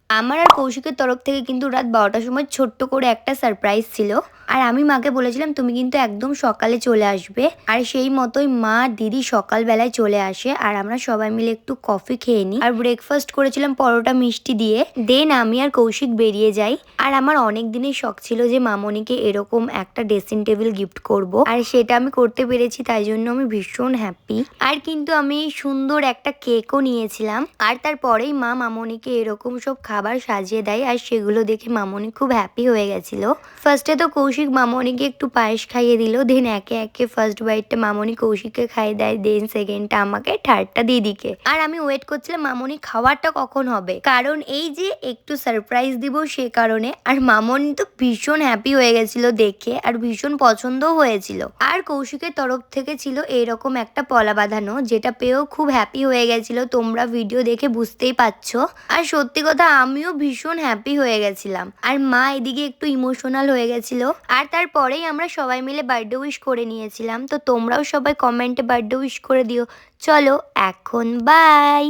আমার আর কৌশিকের তরফ থেকে কিন্তু রাত 12টার সময় ছোট্ট করে একটা সারপ্রাইজ ছিল। আর আমি মাকে বলেছিলাম তুমি কিন্তু একদম সকালে চলে আসবে। আর সেই মতোই মা দিদি সকালবেলায় চলে আসে আর আমরা সবাই মিলে একটু কফি খেয়ে নিই আর ব্রেকফাস্ট করেছিলাম পরোটা মিষ্টি দিয়ে। দেন আমি আর কৌশিক বেরিয়ে যাই। আর আমার অনেক দিনের শখ ছিল যে মামনিকে এরকম একটা ড্রেসিং টেবিল গিফট করব, আর সেটা আমি করতে পেরেছি, তাই জন্য আমি ভীষণ হ্যাপি। আর কিন্তু আমি সুন্দর একটা কেকও নিয়েছিলাম। আর তারপরেই মা মামনিকে এরকম সব খাবার সাজিয়ে দেয় আর সেগুলো দেখে মামনি খুব হ্যাপি হয়ে গেছিল। ফার্স্টে তো কৌশিক মামনিকে একটু পায়েস খাইয়ে দিল, দেন একে একে ফার্স্ট বাইটটা মামনি কৌশিককে খাইয়ে দেয়, দেন সেকেন্ডটা আমাকে, থার্ডটা দিদিকে। আর আমি ওয়েট করছিলাম মামনি খাওয়ারটা কখন হবে, কারণ এই যে একটু সারপ্রাইজ দিব সে কারণে। আর মামনি তো ভীষণ হ্যাপি হয়ে গেছিল দেখে আর ভীষণ পছন্দও হয়েছিল। আর কৌশিকের তরফ থেকে ছিল এরকম একটা পলা বাঁধানো, যেটা পেয়েও খুব হ্যাপি হয়ে গেছিল, তোমরা ভিডিও দেখে বুঝতেই পারছো। আর সত্যি কথা আমিও ভীষণ হ্যাপি হয়ে গেছিলাম। আর মা এদিকে একটু ইমোশনাল হয়ে গেছিল। আর তারপরেই আমরা সবাই মিলে বার্থডে উইশ করে নিয়েছিলাম। তো তোমরাও সবাই কমেন্টে বার্থডে উইশ করে দিও। চলো এখন বাই।